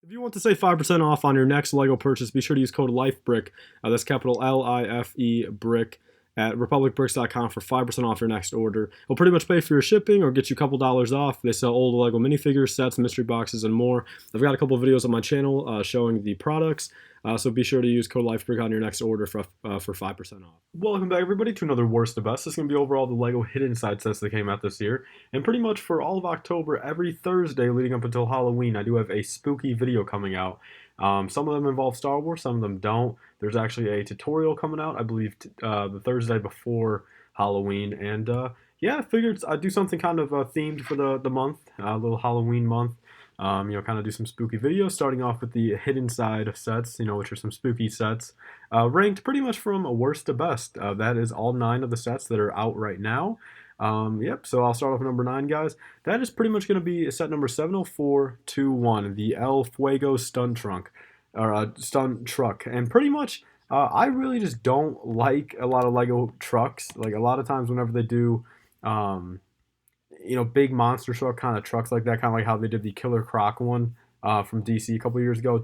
If you want to save 5% off on your next LEGO purchase, be sure to use code LIFEBRICK, that's capital L-I-F-E BRICK, at republicbricks.com for 5% off your next order. It'll pretty much pay for your shipping or get you a couple dollars off. They sell old LEGO minifigures, sets, mystery boxes, and more. I've got a couple of videos on my channel showing the products, so be sure to use code LIFEBRICK on your next order for 5% off. Welcome back, everybody, to another Worst to Best. This is going to be overall the LEGO Hidden Side sets that came out this year. And pretty much for all of October, every Thursday leading up until Halloween, I do have a spooky video coming out. Some of them involve Star Wars, some of them don't. There's actually a tutorial coming out, I believe, the Thursday before Halloween. And yeah, I figured I'd do something kind of themed for the month, a little Halloween month. Kind of do some spooky videos, starting off with the Hidden Side sets, which are some spooky sets, ranked pretty much from worst to best. That is all 9 of the sets that are out right now. Yep, so I'll start off with number 9, guys. That is pretty much going to be set number 70421, the El Fuego Stun Trunk, or Stun Truck. And pretty much, I really just don't like a lot of LEGO trucks. Like, a lot of times whenever they do, big monster truck kind of trucks like that, kind of like how they did the Killer Croc one from DC a couple years ago.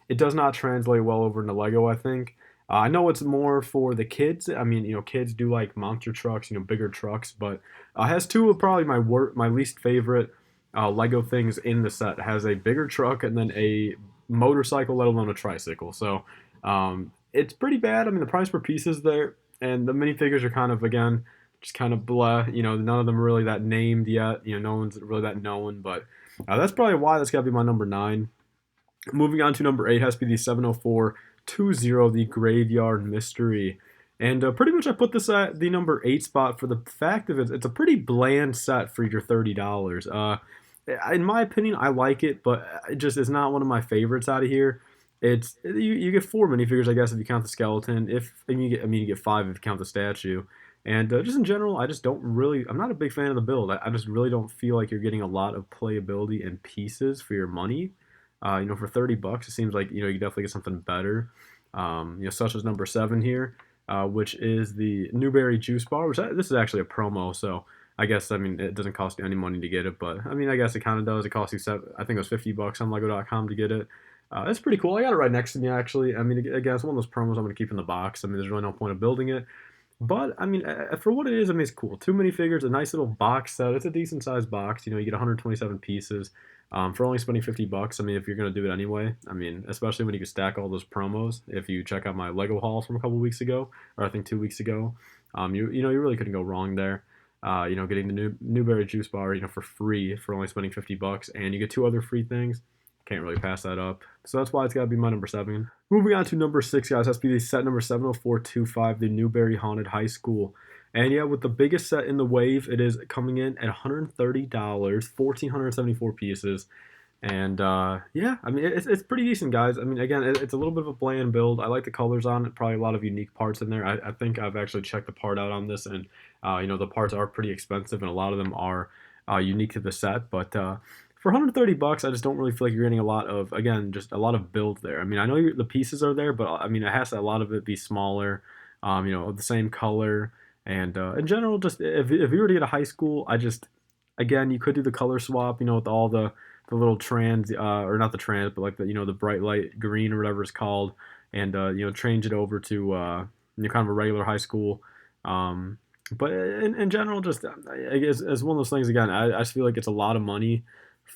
It does not translate well over into LEGO, I think. I know it's more for the kids. I mean, kids do like monster trucks, bigger trucks, but it has 2 of probably my least favorite LEGO things in the set. It has a bigger truck and then a motorcycle, let alone a tricycle. So it's pretty bad. I mean, the price per piece is there, and the minifigures are kind of, again, just kind of blah. None of them are really that named yet. No one's really that known, but that's probably why that's got to be my number 9. Moving on to number 8 has to be the 70420, the Graveyard Mystery. And pretty much I put this at the number 8 spot for the fact of it's a pretty bland set for your $30. In my opinion, I like it, but it just is not one of my favorites out of here. You get 4 minifigures, I guess, if you count the skeleton. You get 5 if you count the statue. And just in general, I'm not a big fan of the build. I just really don't feel like you're getting a lot of playability and pieces for your money. For $30, it seems like, you definitely get something better. Such as number 7 here, which is the Newberry Juice Bar, this is actually a promo, so I guess, it doesn't cost you any money to get it, but, I guess it kind of does. It costs you, I think it was $50 on Lego.com to get it. It's pretty cool. I got it right next to me, actually. Again, it's one of those promos I'm going to keep in the box. There's really no point of building it. But, for what it is, it's cool. 2 minifigures, a nice little box set. It's a decent-sized box. You get 127 pieces for only spending $50. If you're going to do it anyway. Especially when you can stack all those promos. If you check out my Lego hauls from a couple weeks ago, or I think 2 weeks ago, you really couldn't go wrong there. Getting the Newberry Juice Bar, for free for only spending $50, and you get 2 other free things. Can't really pass that up. So that's why it's got to be my number 7. Moving on to number 6, guys, has to be the set number 70425, the Newberry Haunted High School. And yeah, with the biggest set in the wave, it is coming in at $130, 1,474 pieces. And yeah, it's pretty decent, guys. Again, it's a little bit of a bland build. I like the colors on it, probably a lot of unique parts in there. I think I've actually checked the part out on this, and the parts are pretty expensive, and a lot of them are unique to the set. But for $130, I just don't really feel like you're getting a lot of, again, just a lot of build there. I know the pieces are there, but it has to, a lot of it be smaller, of the same color. And in general, just if you were to get a high school, again, you could do the color swap, with all the little trans, or not the trans, but like the bright light green or whatever it's called, and change it over to kind of a regular high school. But in general, just I guess as one of those things, again, I just feel like it's a lot of money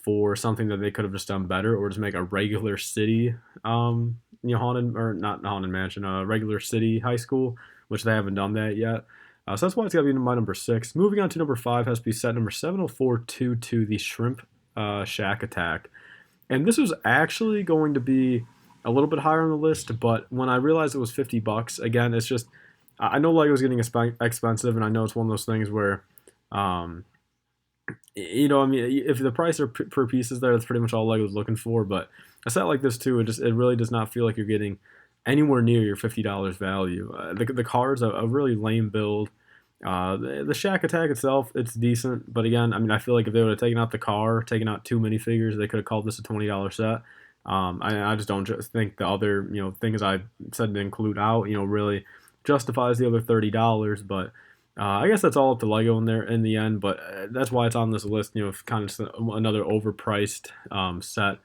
for something that they could have just done better, or just make a regular city, haunted, or not haunted mansion, a regular city high school, which they haven't done that yet. So that's why it's got to be my number 6. Moving on to number 5 has to be set number 70422, the Shrimp Shack Attack. And this was actually going to be a little bit higher on the list, but when I realized it was $50, again, it's just, I know LEGO's getting expensive, and I know it's one of those things where, if the price per piece is there, that's pretty much all LEGO's looking for. But a set like this too, it really does not feel like you're getting anywhere near your $50 value. The card's a really lame build. The Shack Attack itself, it's decent, but again, I feel like if they would have taken out the car, taken out 2 minifigures, they could have called this a $20 set. I just don't think the other things I said to include out really justifies the other $30. But I guess that's all up to LEGO in the end. But that's why it's on this list. Kind of just another overpriced set.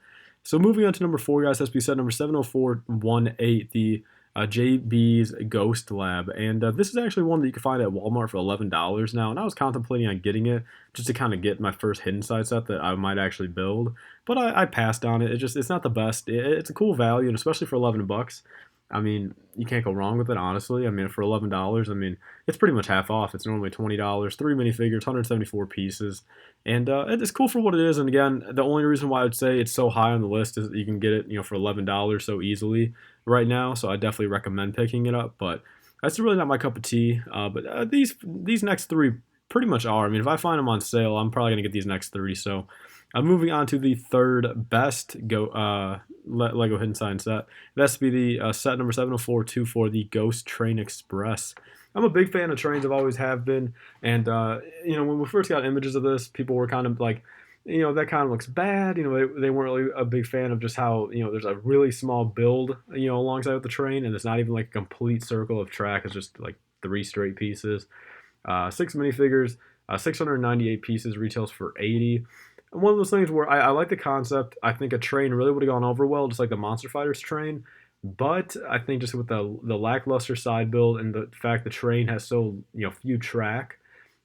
So moving on to number 4, guys, has to be set number 70418, the JB's Ghost Lab. And this is actually one that you can find at Walmart for $11 now. And I was contemplating on getting it just to kind of get my first hidden side set that I might actually build. But I passed on it. It's not the best. It's a cool value, and especially for 11 bucks. I mean, you can't go wrong with it, honestly. I mean, for $11, I mean, it's pretty much half off. It's normally $20. 3 minifigures, 174 pieces. And it's cool for what it is. And again, the only reason why I would say it's so high on the list is that you can get it, for $11 so easily right now. So I definitely recommend picking it up. But that's really not my cup of tea. But these next 3 pretty much are. I mean, if I find them on sale, I'm probably going to get these next 3. So I'm moving on to the third best Lego Hidden Sign set. That's to be the set number 70424, the Ghost Train Express. I'm a big fan of trains. I've always have been. And, when we first got images of this, people were kind of like, that kind of looks bad. They weren't really a big fan of just how, there's a really small build, alongside with the train. And it's not even like a complete circle of track. It's just like 3 straight pieces. 6 minifigures, 698 pieces, retails for 80. And one of those things where I like the concept. I think a train really would have gone over well, just like the Monster Fighters train. But I think just with the lackluster side build and the fact the train has so few track,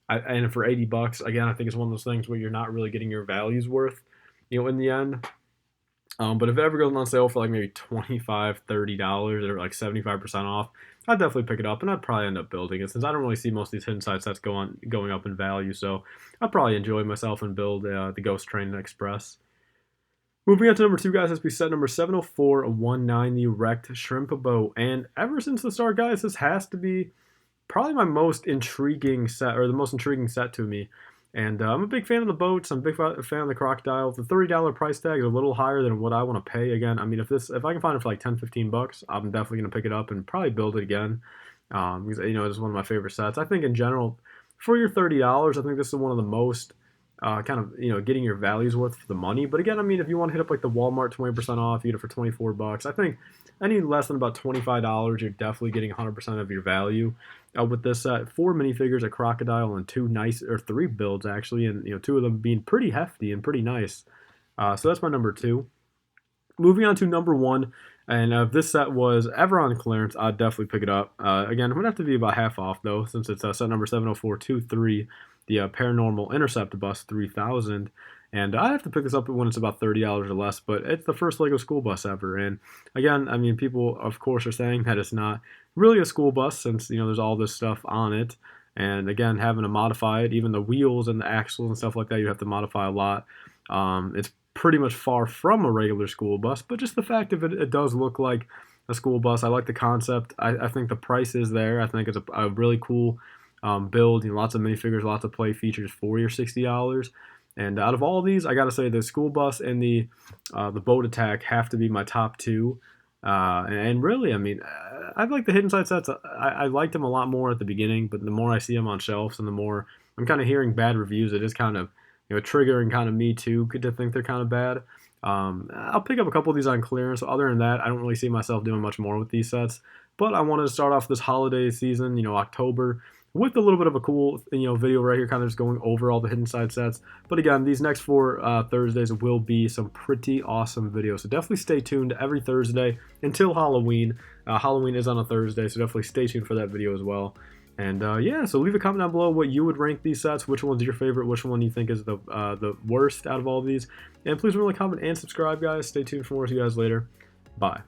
and for 80 bucks, again, I think it's one of those things where you're not really getting your values worth, in the end. But if it ever goes on sale for like maybe $25, $30 or like 75% off, I'd definitely pick it up, and I'd probably end up building it since I don't really see most of these hidden side sets going up in value. So I'd probably enjoy myself and build the Ghost Train Express. Moving on to number 2, guys, has to be set number 70419, the Wrecked Shrimp Boat. And ever since the start, guys, this has to be probably my most intriguing set, or the most intriguing set to me. And I'm a big fan of the boats. I'm a big fan of the crocodile. The $30 price tag is a little higher than what I want to pay. Again, I mean, if I can find it for like 10, 15 bucks, I'm definitely going to pick it up and probably build it again. Because, it's one of my favorite sets. I think in general, for your $30, I think this is one of the most kind of, getting your values worth for the money. But again, I mean, if you want to hit up like the Walmart 20% off, you get it for 24 bucks. I think any less than about $25, you're definitely getting 100% of your value. With this set, 4 minifigures, a crocodile, and 3 builds actually, and 2 of them being pretty hefty and pretty nice. So that's my number 2. Moving on to number 1, and if this set was ever on clearance, I'd definitely pick it up. Again, it would have to be about half off though, since it's set number 70423, the Paranormal Intercept Bus 3000. And I have to pick this up when it's about $30 or less, but it's the first LEGO school bus ever. And again, I mean, people, of course, are saying that it's not really a school bus since, there's all this stuff on it. And again, having to modify it, even the wheels and the axles and stuff like that, you have to modify a lot. It's pretty much far from a regular school bus, but just the fact of it does look like a school bus. I like the concept. I think the price is there. I think it's a really cool build. Lots of minifigures, lots of play features for your $60. And out of all of these, I gotta say the school bus and the boat attack have to be my top 2. And really, I mean, I like the hidden side sets. I liked them a lot more at the beginning, but the more I see them on shelves and the more I'm kind of hearing bad reviews, it is kind of triggering kind of me too to think they're kind of bad. I'll pick up a couple of these on clearance. Other than that, I don't really see myself doing much more with these sets. But I wanted to start off this holiday season, October, with a little bit of a cool, video right here, kind of just going over all the hidden side sets. But again, these next 4 Thursdays will be some pretty awesome videos. So definitely stay tuned every Thursday until Halloween. Halloween is on a Thursday, so definitely stay tuned for that video as well. And yeah, so leave a comment down below what you would rank these sets, which one's your favorite, which one you think is the worst out of all of these. And please remember to comment and subscribe, guys. Stay tuned for more. See you guys later. Bye.